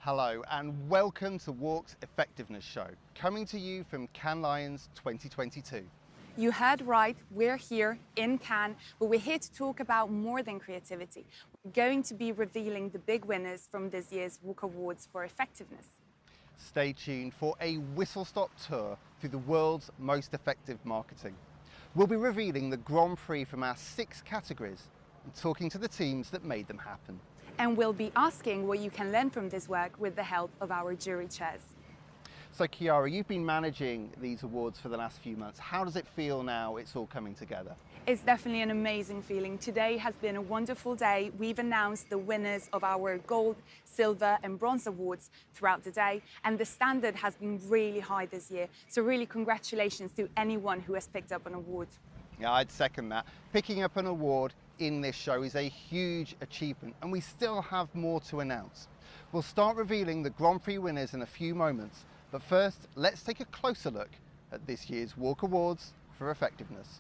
Hello and welcome to WARC's Effectiveness Show, coming to you from Cannes Lions 2022. You heard right, we're here in Cannes, but we're here to talk about more than creativity. We're going to be revealing the big winners from this year's WARC Awards for Effectiveness. Stay tuned for a whistle-stop tour through the world's most effective marketing. We'll be revealing the Grand Prix from our 6 categories and talking to the teams that made them happen. And we'll be asking what you can learn from this work with the help of our jury chairs. So Chiara, you've been managing these awards for the last few months. How does it feel now it's all coming together? It's definitely an amazing feeling. Today has been a wonderful day. We've announced the winners of our gold, silver and bronze awards throughout the day, and the standard has been really high this year. So really congratulations to anyone who has picked up an award. Yeah, I'd second that. Picking up an award in this show is a huge achievement, and we still have more to announce. We'll start revealing the Grand Prix winners in a few moments, but first, let's take a closer look at this year's WARC Awards for Effectiveness.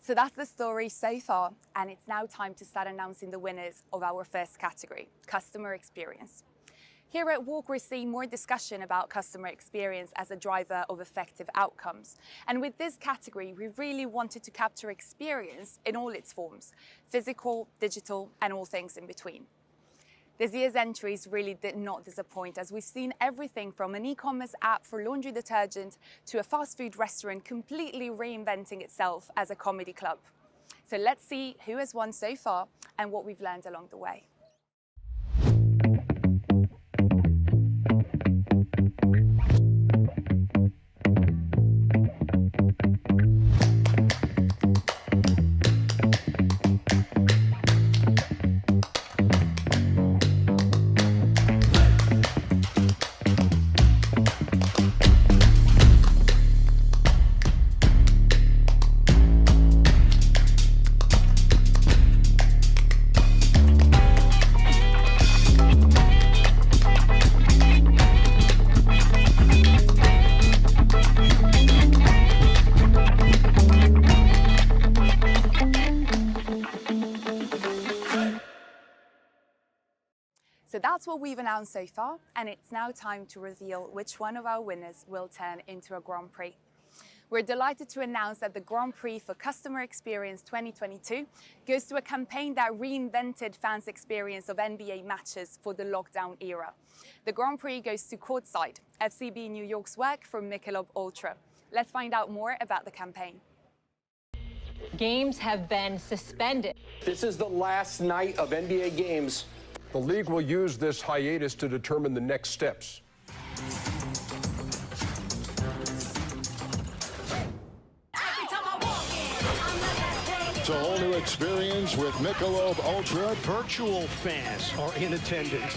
So that's the story so far, and it's now time to start announcing the winners of our first category, customer experience. Here at WARC, we're seeing more discussion about customer experience as a driver of effective outcomes. And with this category, we really wanted to capture experience in all its forms, physical, digital, and all things in between. This year's entries really did not disappoint, as we've seen everything from an e-commerce app for laundry detergent to a fast food restaurant completely reinventing itself as a comedy club. So let's see who has won so far and what we've learned along the way. So that's what we've announced so far, and it's now time to reveal which one of our winners will turn into a Grand Prix. We're delighted to announce that the Grand Prix for Customer Experience 2022 goes to a campaign that reinvented fans' experience of NBA matches for the lockdown era. The Grand Prix goes to Courtside, FCB New York's work for Michelob Ultra. Let's find out more about the campaign. Games have been suspended. This is the last night of NBA games. The league will use this hiatus to determine the next steps. It's a whole new experience with Michelob Ultra. Virtual fans are in attendance.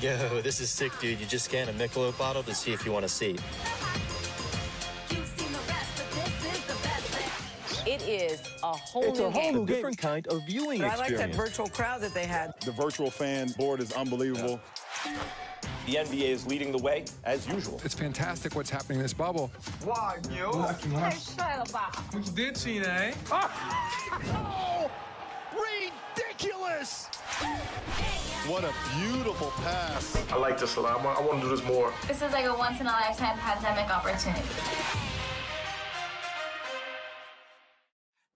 Yo, this is sick, dude. You just scan a Michelob bottle to see if you want a seat. It is a whole It's new a whole game. new Different kind of viewing I like experience. that virtual crowd that they had. The virtual fan board is unbelievable. The NBA is leading the way, as usual. It's fantastic what's happening in this bubble. What you did see that, eh? Oh, ridiculous! What a beautiful pass. I like this a lot. I want to do this more. This is like a once-in-a-lifetime pandemic opportunity.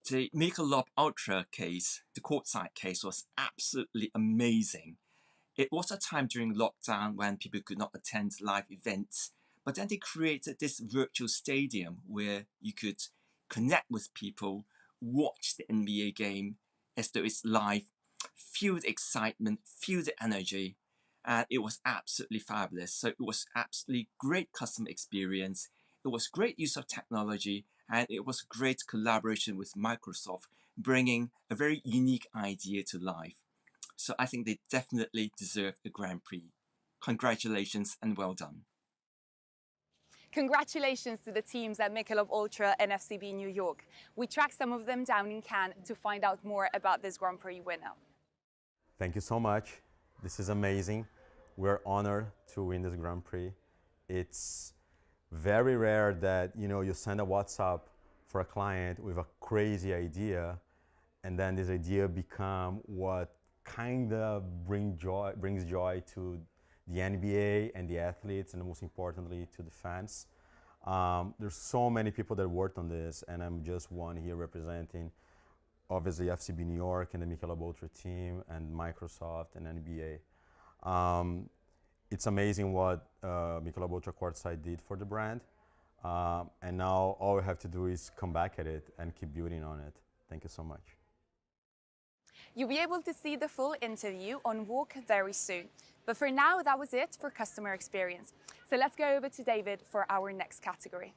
The Michelob Ultra case, the courtside case, was absolutely amazing. It was a time during lockdown when people could not attend live events, but then they created this virtual stadium where you could connect with people watch the NBA game as though it's live, feel the excitement, feel the energy, and it was absolutely fabulous. So it was absolutely great customer experience. It was great use of technology, and it was great collaboration with Microsoft, bringing a very unique idea to life. So I think they definitely deserve a Grand Prix. Congratulations and well done. Congratulations to the teams at Michelob Ultra and FCB New York. We tracked some of them down in Cannes to find out more about this Grand Prix winner. Thank you so much. This is amazing. We're honored to win this Grand Prix. It's very rare that you send a WhatsApp for a client with a crazy idea, and then this idea become what kind of brings joy to the NBA and the athletes, and most importantly to the fans. There's so many people that worked on this, and I'm just one here representing obviously FCB New York and the Michelob Ultra team and Microsoft and NBA. It's amazing what Michelob Ultra Courtside did for the brand, and now all we have to do is come back at it and keep building on it. Thank you so much. You'll be able to see the full interview on WARC very soon. But for now, that was it for customer experience. So let's go over to David for our next category.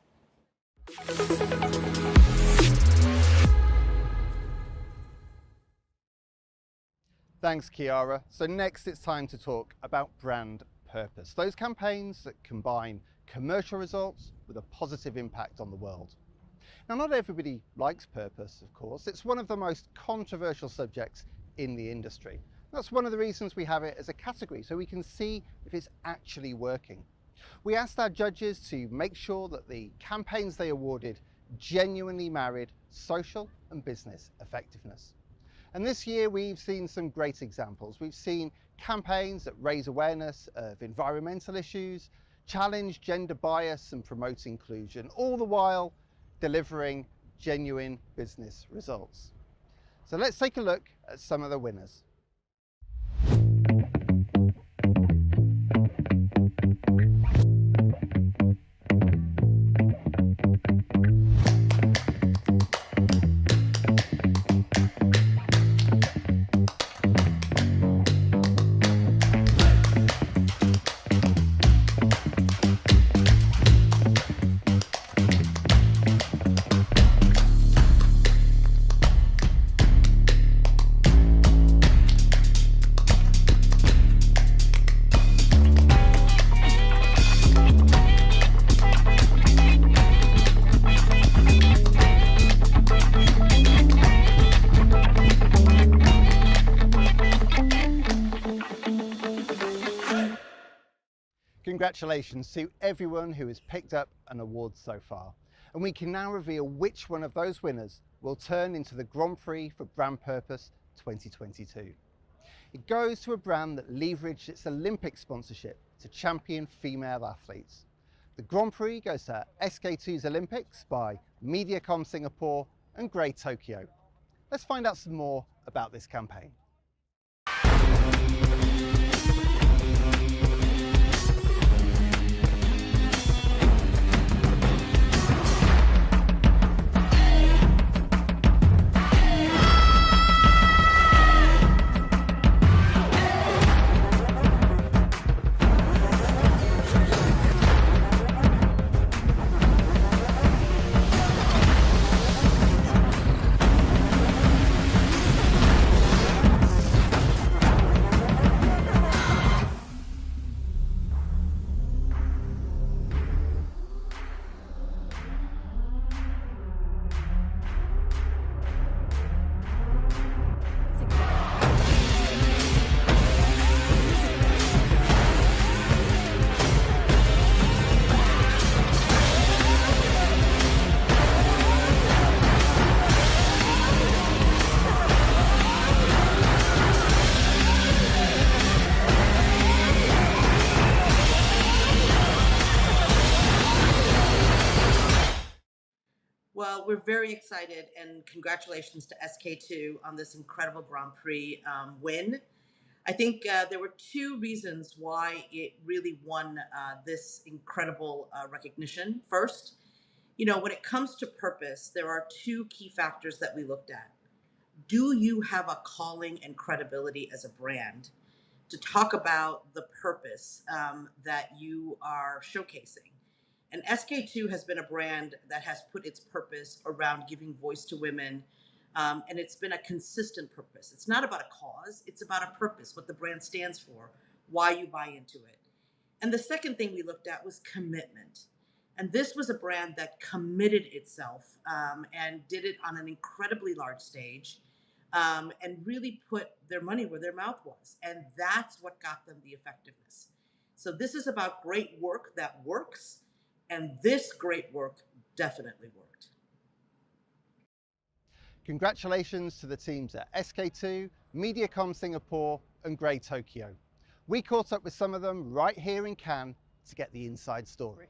Thanks, Chiara. So next it's time to talk about brand purpose. Those campaigns that combine commercial results with a positive impact on the world. Now, not everybody likes purpose, of course. It's one of the most controversial subjects in the industry. That's one of the reasons we have it as a category, so we can see if it's actually working. We asked our judges to make sure that the campaigns they awarded genuinely married social and business effectiveness. And this year we've seen some great examples. We've seen campaigns that raise awareness of environmental issues, challenge gender bias and promote inclusion, all the while delivering genuine business results. So let's take a look at some of the winners. Congratulations to everyone who has picked up an award so far. And we can now reveal which one of those winners will turn into the Grand Prix for Brand Purpose 2022. It goes to a brand that leveraged its Olympic sponsorship to champion female athletes. The Grand Prix goes to SK2's Olympics by Mediacom Singapore and Grey Tokyo. Let's find out some more about this campaign. Well, we're very excited, and congratulations to SK2 on this incredible Grand Prix win. I think there were two reasons why it really won this incredible recognition. First, You know, when it comes to purpose, there are two key factors that we looked at. Do you have a calling and credibility as a brand to talk about the purpose that you are showcasing? And SK-II has been a brand that has put its purpose around giving voice to women, and it's been a consistent purpose. It's not about a cause, it's about a purpose, what the brand stands for, why you buy into it. And the second thing we looked at was commitment. And this was a brand that committed itself and did it on an incredibly large stage and really put their money where their mouth was. And that's what got them the effectiveness. So this is about great work that works, and this great work definitely worked. Congratulations to the teams at SK-II, Mediacom Singapore and Grey Tokyo. We caught up with some of them right here in Cannes to get the inside story.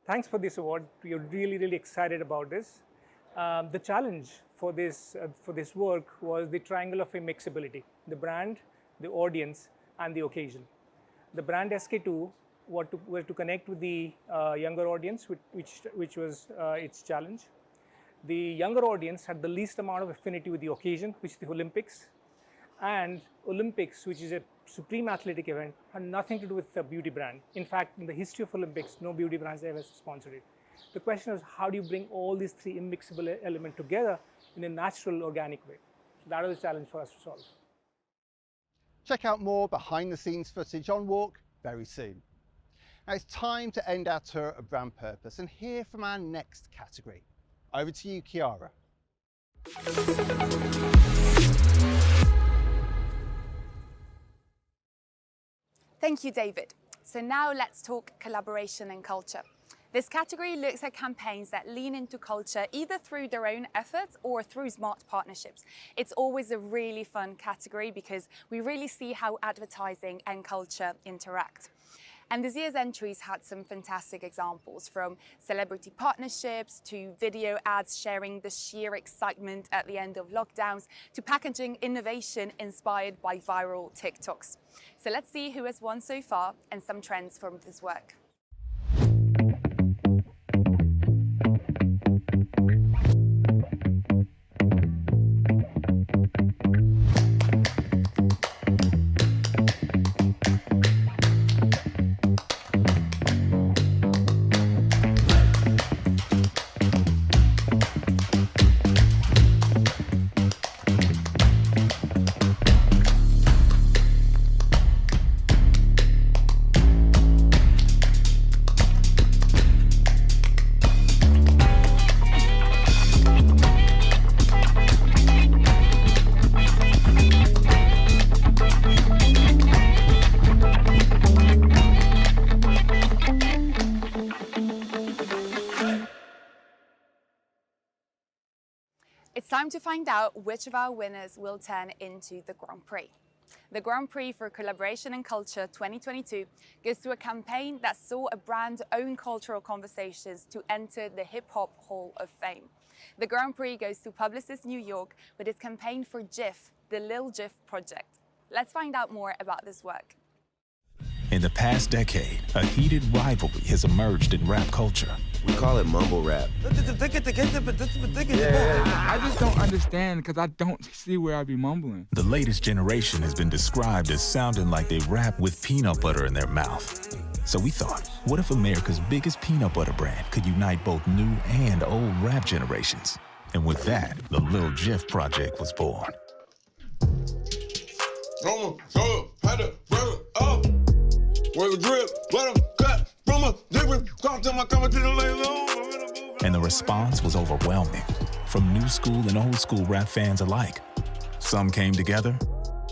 Thanks for this award. We are really, really excited about this. The challenge for this work was the triangle of immixability: the brand, the audience, and the occasion. The brand SK-II were to connect with the younger audience, which was its challenge. The younger audience had the least amount of affinity with the occasion, which is the Olympics. And Olympics, which is a supreme athletic event, had nothing to do with the beauty brand. In fact, in the history of Olympics, no beauty brands ever sponsored it. The question is, how do you bring all these three immixable elements together in a natural, organic way? So that was a challenge for us to solve. Check out more behind-the-scenes footage on WARC very soon. Now it's time to end our tour of brand purpose and hear from our next category. Over to you, Chiara. Thank you, David. So now let's talk collaboration and culture. This category looks at campaigns that lean into culture either through their own efforts or through smart partnerships. It's always a really fun category because we really see how advertising and culture interact. And this year's entries had some fantastic examples, from celebrity partnerships to video ads sharing the sheer excitement at the end of lockdowns to packaging innovation inspired by viral TikToks. So let's see who has won so far and some trends from this work. It's time to find out which of our winners will turn into the Grand Prix. The Grand Prix for Collaboration and Culture 2022 goes to a campaign that saw a brand own cultural conversations to enter the Hip Hop Hall of Fame. The Grand Prix goes to Publicis New York with its campaign for Jif, the Lil Jif project. Let's find out more about this work. In the past decade, a heated rivalry has emerged in rap culture. We call it mumble rap. Yeah, I just don't understand because I don't see where I be mumbling. The latest generation has been described as sounding like they rap with peanut butter in their mouth. So we thought, what if America's biggest peanut butter brand could unite both new and old rap generations? And with that, the Lil Jif project was born. And the response was overwhelming from new school and old school rap fans alike. Some came together,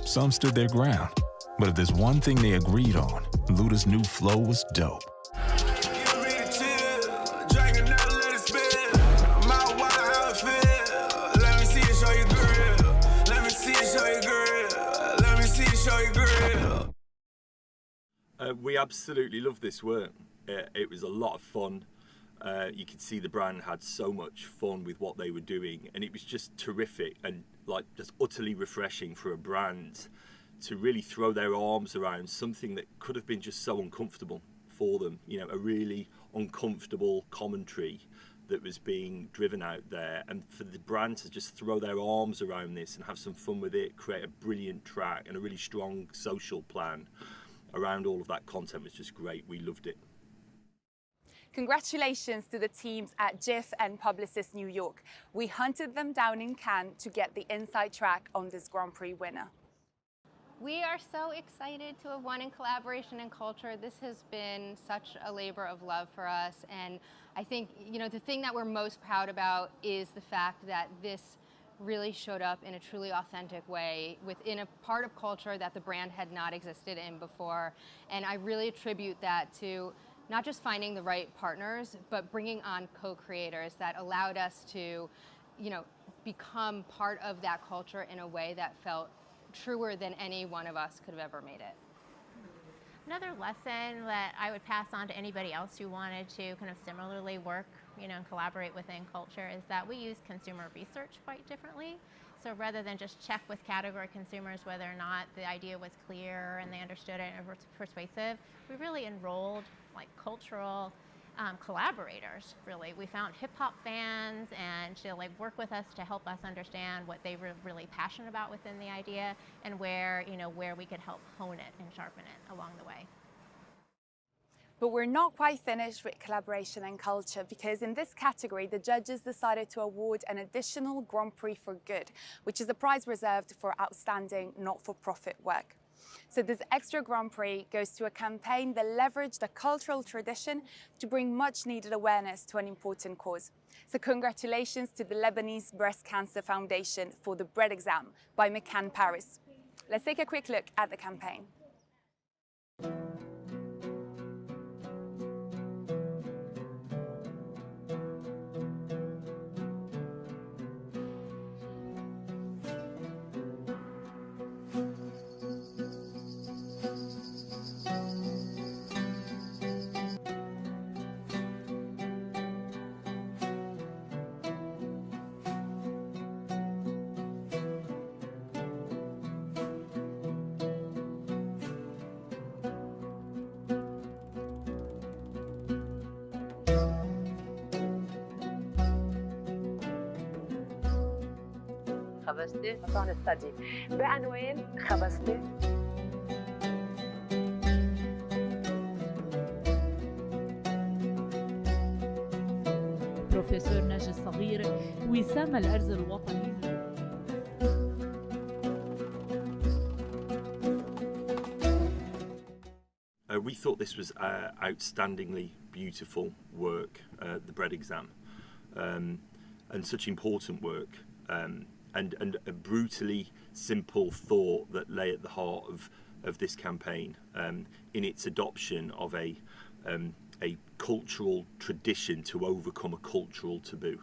some stood their ground. But if there's one thing they agreed on, Luda's new flow was dope. We absolutely love this work. It was a lot of fun. You could see the brand had so much fun with what they were doing, and it was just terrific and like just utterly refreshing for a brand to really throw their arms around something that could have been just so uncomfortable for them. You know, a really uncomfortable commentary that was being driven out there, and for the brand to just throw their arms around this and have some fun with it, create a brilliant track and a really strong social plan around all of that content was just great. We loved it. Congratulations to the teams at Jif and Publicis New York. We hunted them down in Cannes to get the inside track on this Grand Prix winner. We are so excited to have won in collaboration and culture. This has been such a labor of love for us, and I think, you know, the thing that we're most proud about is the fact that this really showed up in a truly authentic way within a part of culture that the brand had not existed in before. And I really attribute that to not just finding the right partners, but bringing on co-creators that allowed us to, you know, become part of that culture in a way that felt truer than any one of us could have ever made it. Another lesson that I would pass on to anybody else who wanted to kind of similarly work, you know, and collaborate within culture is that we use consumer research quite differently. So rather than just check with category consumers whether or not the idea was clear and they understood it and were persuasive, we really enrolled like cultural collaborators, really. We found hip hop fans and to like work with us to help us understand what they were really passionate about within the idea and where, you know, where we could help hone it and sharpen it along the way. But we're not quite finished with collaboration and culture, because in this category, the judges decided to award an additional Grand Prix for Good, which is a prize reserved for outstanding not-for-profit work. So this extra Grand Prix goes to a campaign that leveraged a cultural tradition to bring much needed awareness to an important cause. So congratulations to the Lebanese Breast Cancer Foundation for the Bread Exam by McCann Paris. Let's take a quick look at the campaign. خبزتي مكان الثدي بعنوان خبزتي. بروفيسور ناجي الصغير وسام الأرز الوطني. We thought this was outstandingly beautiful work, the Bread Exam, and such important work. And a brutally simple thought that lay at the heart of this campaign in its adoption of a cultural tradition to overcome a cultural taboo.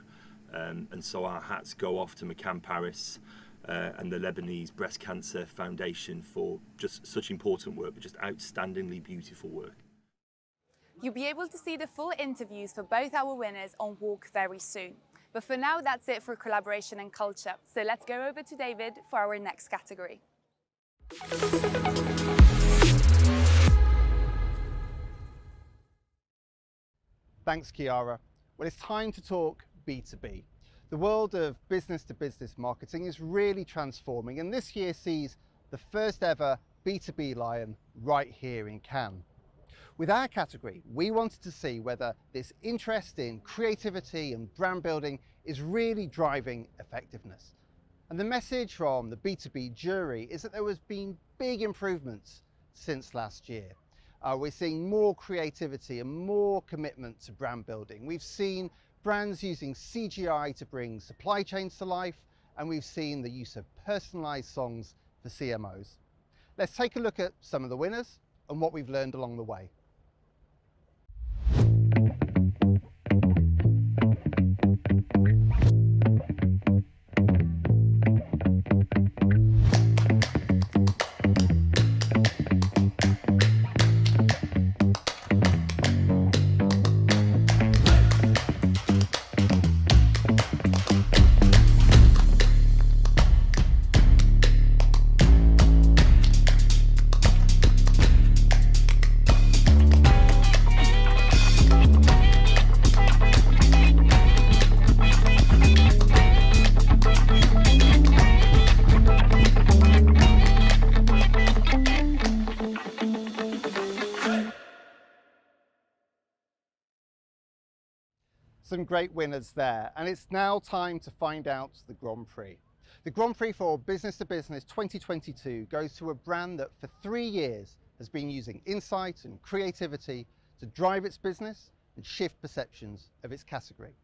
And so our hats go off to McCann Paris and the Lebanese Breast Cancer Foundation for just such important work, but just outstandingly beautiful work. You'll be able to see the full interviews for both our winners on Walk very soon. But for now, that's it for collaboration and culture. So let's go over to David for our next category. Thanks, Chiara. Well, it's time to talk B2B. The world of business-to-business marketing is really transforming, and this year sees the first ever B2B Lion right here in Cannes. With our category, we wanted to see whether this interest in creativity and brand building is really driving effectiveness. And the message from the B2B jury is that there has been big improvements since last year. We're seeing more creativity and more commitment to brand building. We've seen brands using CGI to bring supply chains to life, and we've seen the use of personalized songs for CMOs. Let's take a look at some of the winners and what we've learned along the way. Some great winners there, and it's now time to find out the Grand Prix. The Grand Prix for Business to Business 2022 goes to a brand that for 3 years has been using insight and creativity to drive its business and shift perceptions of its category.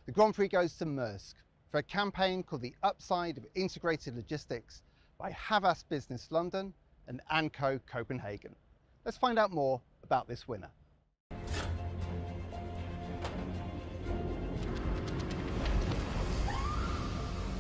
The Grand Prix goes to Maersk for a campaign called The Upside of Integrated Logistics by Havas Business London and Anco Copenhagen. Let's find out more about this winner.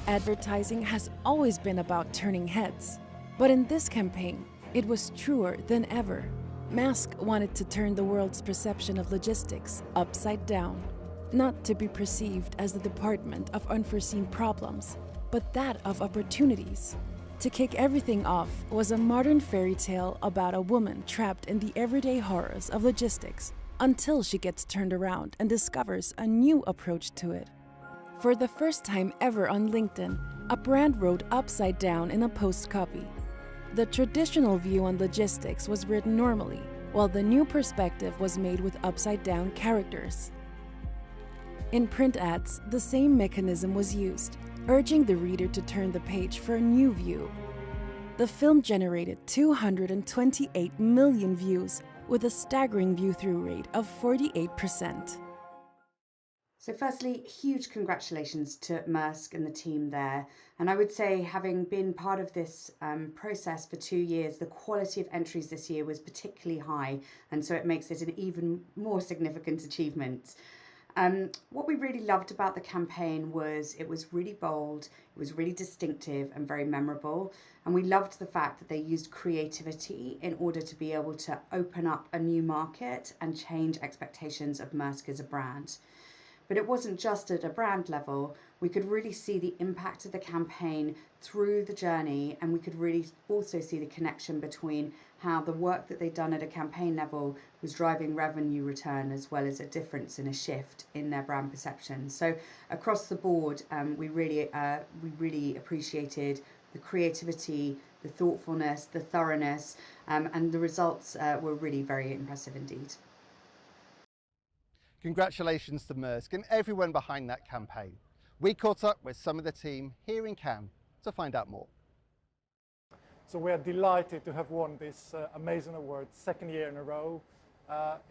Advertising has always been about turning heads, but in this campaign, it was truer than ever. Maersk wanted to turn the world's perception of logistics upside down, not to be perceived as the department of unforeseen problems, but that of opportunities. To kick everything off was a modern fairy tale about a woman trapped in the everyday horrors of logistics until she gets turned around and discovers a new approach to it. For the first time ever on LinkedIn, a brand wrote upside down in a post copy. The traditional view on logistics was written normally, while the new perspective was made with upside down characters. In print ads, the same mechanism was used, urging the reader to turn the page for a new view. The film generated 228 million views, with a staggering view-through rate of 48%. So firstly, huge congratulations to Maersk and the team there. And I would say, having been part of this process for 2 years, the quality of entries this year was particularly high. And so it makes it an even more significant achievement. What we really loved about the campaign was it was really bold, it was really distinctive and very memorable. And we loved the fact that they used creativity in order to be able to open up a new market and change expectations of Maersk as a brand. But it wasn't just at a brand level. We could really see the impact of the campaign through the journey, and we could really also see the connection between how the work that they'd done at a campaign level was driving revenue return, as well as a difference and a shift in their brand perception. So across the board, we really appreciated the creativity, the thoughtfulness, the thoroughness, and the results were really very impressive indeed. Congratulations to Maersk and everyone behind that campaign. We caught up with some of the team here in Cannes to find out more. So we are delighted to have won this amazing award, second year in a row.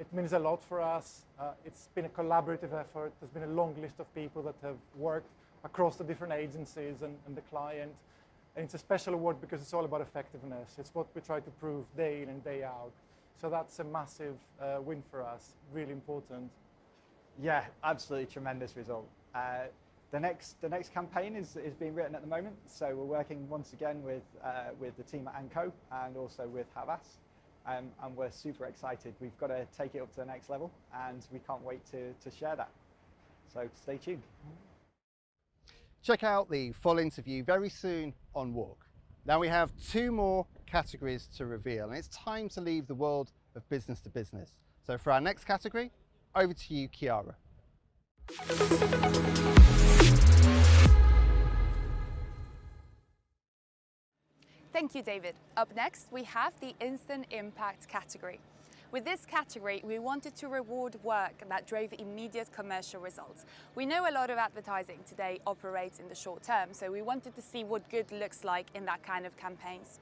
It means a lot for us. It's been a collaborative effort. There's been a long list of people that have worked across the different agencies and the client. And it's a special award because it's all about effectiveness. It's what we try to prove day in and day out. So that's a massive win for us, really important. Yeah, absolutely tremendous result. The next campaign is being written at the moment, so we're working once again with the team at Anco and also with Havas, and we're super excited. We've got to take it up to the next level, and we can't wait to share that. So stay tuned. Check out the full interview very soon on Walk. Now we have 2 more categories to reveal, and it's time to leave the world of business to business. So for our next category, over to you, Chiara. Thank you, David. Up next, we have the Instant Impact category. With this category, we wanted to reward work that drove immediate commercial results. We know a lot of advertising today operates in the short term, so we wanted to see what good looks like in that kind of campaigns.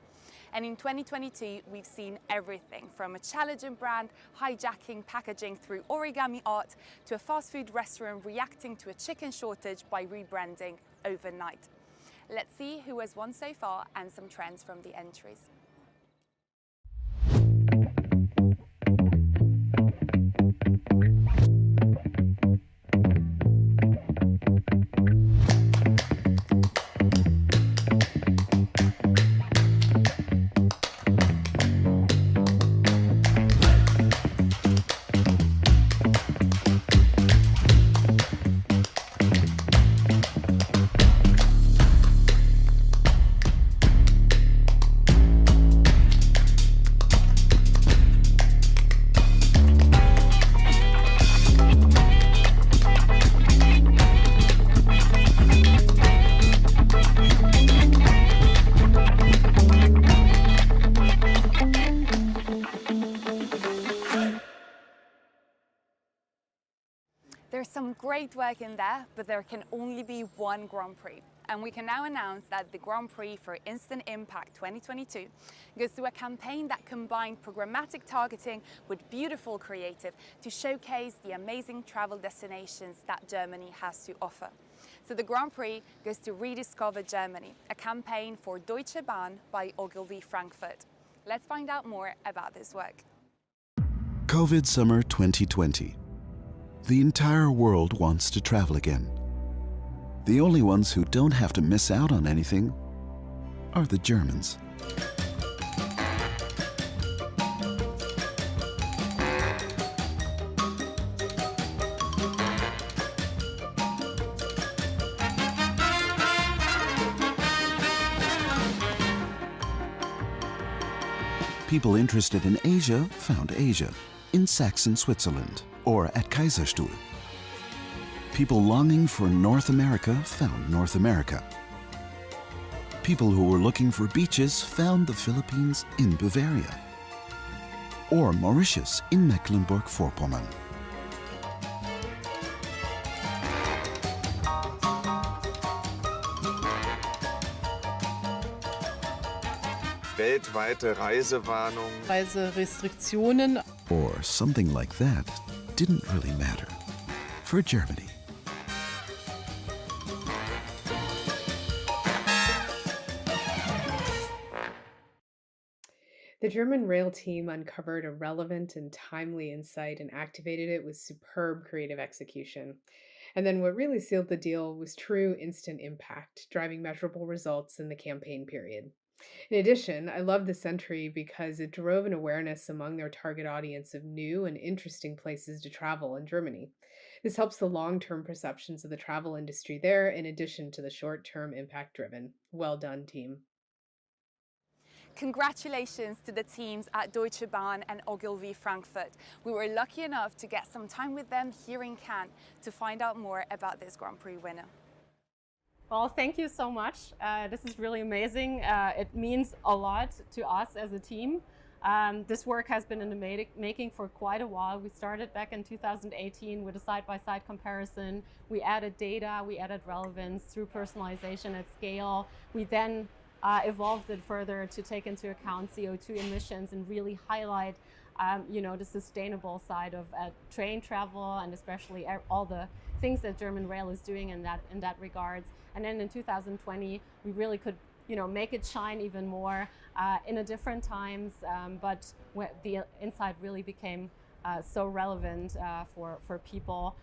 And in 2022, we've seen everything from a challenging brand hijacking packaging through origami art to a fast food restaurant reacting to a chicken shortage by rebranding overnight. Let's see who has won so far and some trends from the entries. There's some great work in there, but there can only be one Grand Prix. And we can now announce that the Grand Prix for Instant Impact 2022 goes through a campaign that combined programmatic targeting with beautiful creative to showcase the amazing travel destinations that Germany has to offer. So the Grand Prix goes to Rediscover Germany, a campaign for Deutsche Bahn by Ogilvy Frankfurt. Let's find out more about this work. COVID Summer 2020. The entire world wants to travel again. The only ones who don't have to miss out on anything are the Germans. People interested in Asia found Asia in Saxon, Switzerland, or at Kaiserstuhl. People longing for North America found North America. People who were looking for beaches found the Philippines in Bavaria, or Mauritius in Mecklenburg-Vorpommern. Weltweite Reisewarnung. Reiserestriktionen. Or something like that didn't really matter for Germany. The German rail team uncovered a relevant and timely insight and activated it with superb creative execution. And then what really sealed the deal was true instant impact, driving measurable results in the campaign period. In addition, I love this entry because it drove an awareness among their target audience of new and interesting places to travel in Germany. This helps the long-term perceptions of the travel industry there, in addition to the short-term impact-driven. Well done, team. Congratulations to the teams at Deutsche Bahn and Ogilvy Frankfurt. We were lucky enough to get some time with them here in Cannes to find out more about this Grand Prix winner. Well, thank you so much. This is really amazing. It means a lot to us as a team. This work has been in the making for quite a while. We started back in 2018 with a side-by-side comparison. We added data, we added relevance through personalization at scale. We then evolved it further to take into account CO2 emissions and really highlight the sustainable side of train travel, and especially all the things that German Rail is doing in that regards. And then in 2020, we really could make it shine even more in a different times, but the insight really became so relevant for people,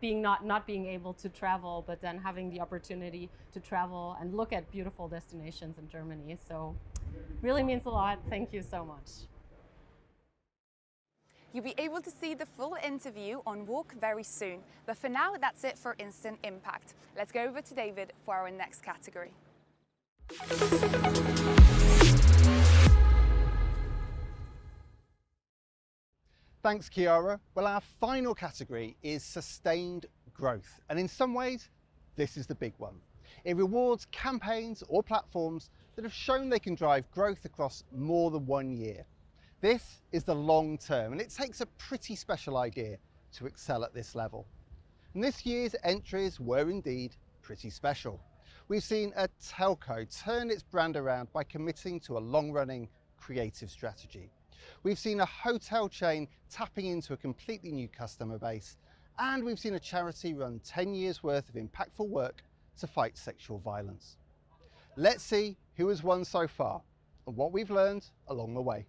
not being able to travel, but then having the opportunity to travel and look at beautiful destinations in Germany. So really means a lot. Thank you so much. You'll be able to see the full interview on Walk very soon. But for now, that's it for Instant Impact. Let's go over to David for our next category. Thanks, Chiara. Well, our final category is sustained growth. And in some ways, this is the big one. It rewards campaigns or platforms that have shown they can drive growth across more than 1 year. This is the long term, and it takes a pretty special idea to excel at this level. And this year's entries were indeed pretty special. We've seen a telco turn its brand around by committing to a long-running creative strategy. We've seen a hotel chain tapping into a completely new customer base, and we've seen a charity run 10 years worth of impactful work to fight sexual violence. Let's see who has won so far and what we've learned along the way.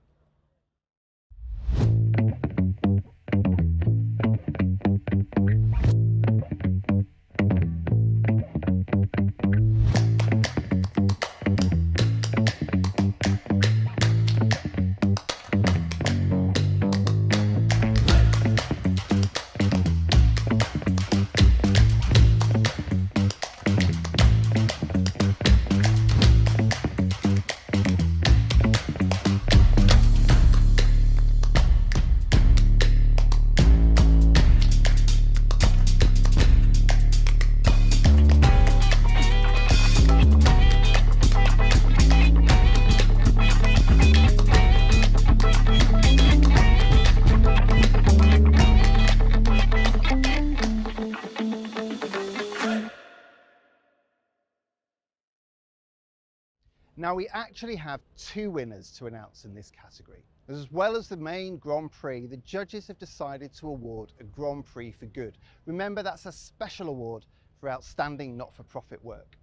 Now we actually have 2 winners to announce in this category. As well as the main Grand Prix, the judges have decided to award a Grand Prix for Good. Remember, that's a special award for outstanding not-for-profit work.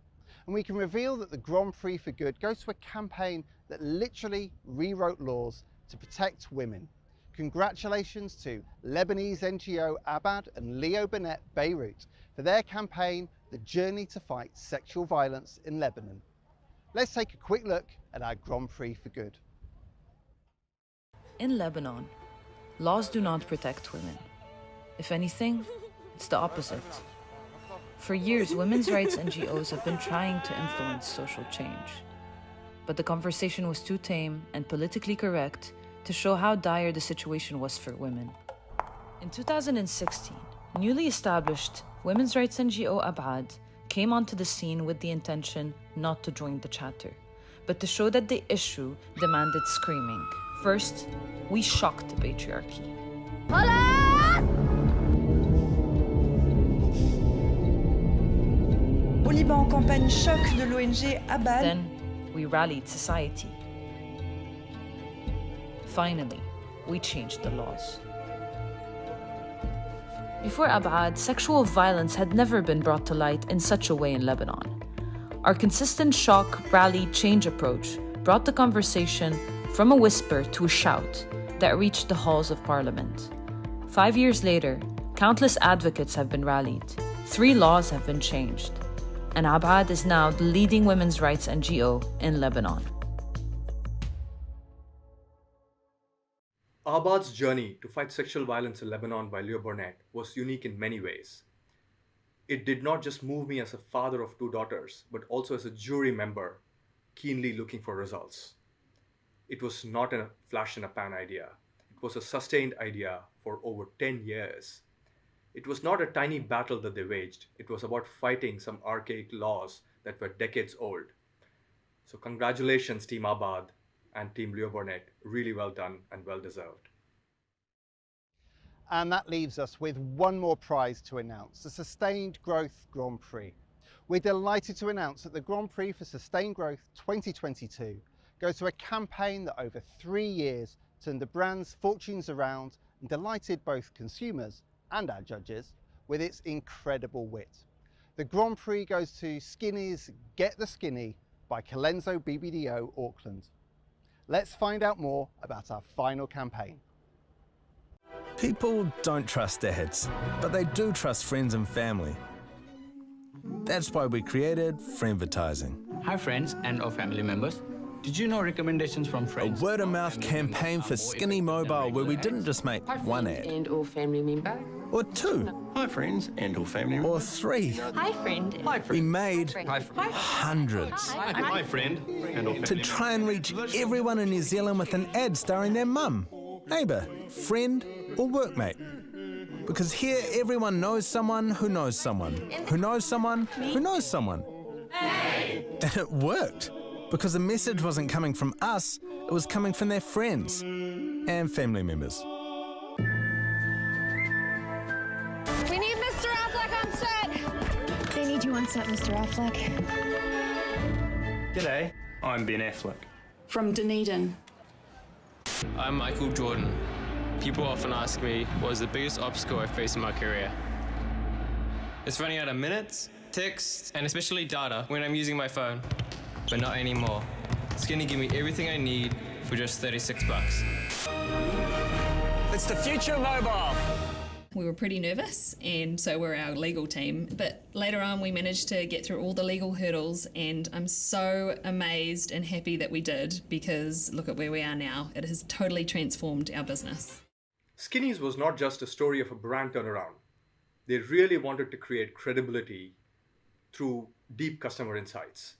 And we can reveal that the Grand Prix for Good goes to a campaign that literally rewrote laws to protect women. Congratulations to Lebanese NGO Abad and Leo Burnett Beirut for their campaign, The Journey to Fight Sexual Violence in Lebanon. Let's take a quick look at our Grand Prix for Good. In Lebanon, laws do not protect women. If anything, it's the opposite. For years, women's rights NGOs have been trying to influence social change. But the conversation was too tame and politically correct to show how dire the situation was for women. In 2016, newly established women's rights NGO Abad came onto the scene with the intention not to join the chatter, but to show that the issue demanded screaming. First, we shocked the patriarchy. Au Liban, campagne choc de l'ONG Abad. Then, we rallied society. Finally, we changed the laws. Before Abad, sexual violence had never been brought to light in such a way in Lebanon. Our consistent shock, rally, change approach brought the conversation from a whisper to a shout that reached the halls of parliament. 5 years later, countless advocates have been rallied. 3 laws have been changed. And Abad is now the leading women's rights NGO in Lebanon. Abad's journey to fight sexual violence in Lebanon by Leo Burnett was unique in many ways. It did not just move me as a father of 2 daughters, but also as a jury member, keenly looking for results. It was not a flash-in-a-pan idea. It was a sustained idea for over 10 years. It was not a tiny battle that they waged. It was about fighting some archaic laws that were decades old. So congratulations, Team Abad and Team Leo Burnett. Really well done and well deserved. And that leaves us with one more prize to announce, the Sustained Growth Grand Prix. We're delighted to announce that the Grand Prix for Sustained Growth 2022 goes to a campaign that over 3 years turned the brand's fortunes around and delighted both consumers and our judges with its incredible wit. The Grand Prix goes to Skinny's Get the Skinny by Colenso BBDO Auckland. Let's find out more about our final campaign. People don't trust dads, but they do trust friends and family. That's why we created Friendvertising. Hi friends and or family members. Did you know recommendations from friends? A word-of-mouth campaign for Skinny Mobile where we didn't just make one ad. And or family member. Or 2. Hi friends and or family member. Or 3. Hi friend. Hi friend. We made Hi friend. hundreds. Hi friend and or family To try and reach everyone in New Zealand with an ad starring their mum, neighbour, friend or workmate. Because here everyone knows someone who knows someone, who knows someone who knows someone. And it worked. Because the message wasn't coming from us, it was coming from their friends and family members. We need Mr. Affleck on set. They need you on set, Mr. Affleck. G'day, I'm Ben Affleck. From Dunedin. I'm Michael Jordan. People often ask me, what was the biggest obstacle I faced in my career? It's running out of minutes, texts, and especially data when I'm using my phone. But not anymore. Skinny give me everything I need for just $36. It's the future of mobile. We were pretty nervous, and so were our legal team. But later on, we managed to get through all the legal hurdles, and I'm so amazed and happy that we did, because look at where we are now. It has totally transformed our business. Skinny's was not just a story of a brand turnaround. They really wanted to create credibility through deep customer insights.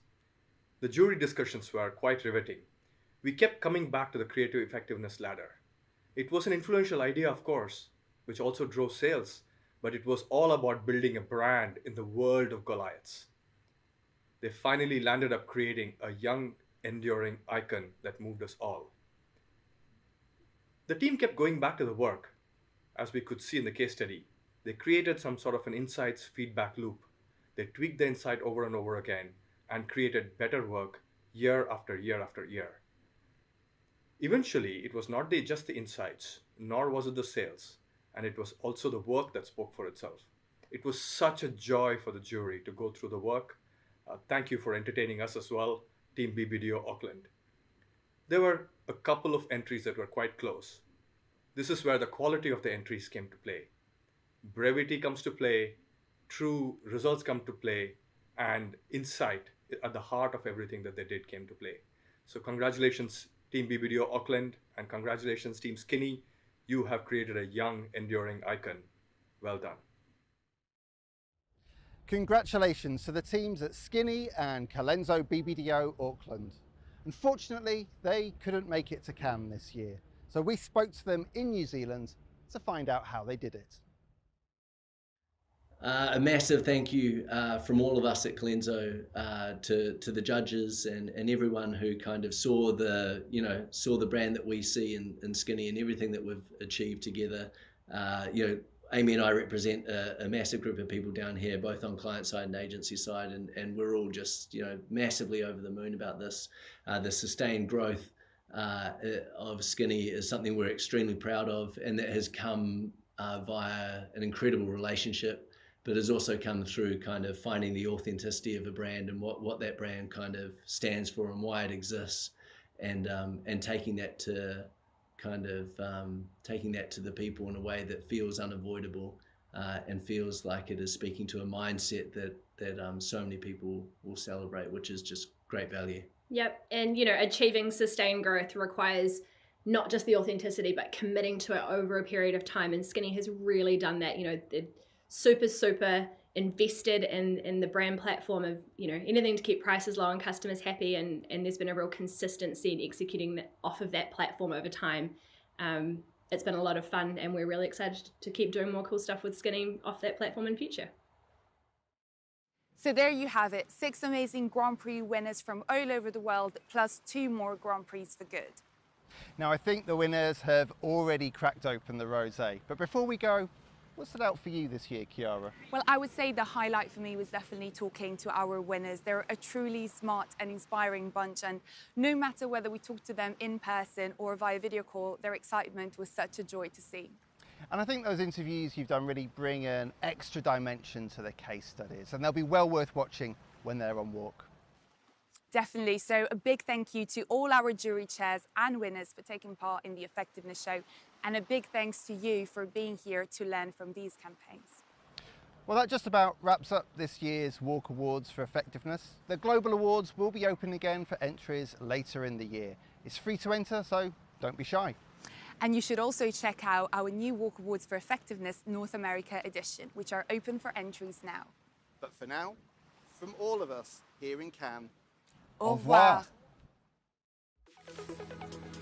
The jury discussions were quite riveting. We kept coming back to the creative effectiveness ladder. It was an influential idea, of course, which also drove sales, but it was all about building a brand in the world of Goliaths. They finally landed up creating a young, enduring icon that moved us all. The team kept going back to the work. As we could see in the case study, they created some sort of an insights feedback loop. They tweaked the insight over and over again and created better work year after year after year. Eventually, it was not just the insights, nor was it the sales, and it was also the work that spoke for itself. It was such a joy for the jury to go through the work. Thank you for entertaining us as well, Team BBDO Auckland. There were a couple of entries that were quite close. This is where the quality of the entries came to play. Brevity comes to play, true results come to play, and insight at the heart of everything that they did came to play. So congratulations, Team BBDO Auckland, and congratulations, Team Skinny. You have created a young, enduring icon. Well done. Congratulations to the teams at Skinny and Colenso BBDO Auckland. Unfortunately, they couldn't make it to Cannes this year, so we spoke to them in New Zealand to find out how they did it. A massive thank you from all of us at Colenso to the judges and everyone who kind of saw the brand that we see in Skinny and everything that we've achieved together. Amy and I represent a massive group of people down here, both on client side and agency side, and we're all just massively over the moon about this. The sustained growth of Skinny is something we're extremely proud of, and that has come via an incredible relationship, but has also come through kind of finding the authenticity of a brand and what that brand kind of stands for and why it exists, and taking that to the people in a way that feels unavoidable and feels like it is speaking to a mindset that so many people will celebrate, which is just great value. Yep, and achieving sustained growth requires not just the authenticity, but committing to it over a period of time. And Skinny has really done that. They're super invested in the brand platform of anything to keep prices low and customers happy. And there's been a real consistency in executing off of that platform over time. It's been a lot of fun, and we're really excited to keep doing more cool stuff with Skinny off that platform in future. So there you have it, 6 amazing Grand Prix winners from all over the world, plus 2 more Grand Prix for good. Now I think the winners have already cracked open the rosé, but before we go, what stood out for you this year, Chiara? Well, I would say the highlight for me was definitely talking to our winners. They're a truly smart and inspiring bunch, and no matter whether we talk to them in person or via video call, their excitement was such a joy to see. And I think those interviews you've done really bring an extra dimension to the case studies, and they'll be well worth watching when they're on walk. Definitely. So a big thank you to all our jury chairs and winners for taking part in the Effectiveness Show, and a big thanks to you for being here to learn from these campaigns. Well, that just about wraps up this year's Walk Awards for Effectiveness. The Global Awards will be open again for entries later in the year. It's free to enter, so don't be shy. And you should also check out our new Walk Awards for Effectiveness North America edition, which are open for entries now. But for now, from all of us here in Cannes, au revoir. Au revoir.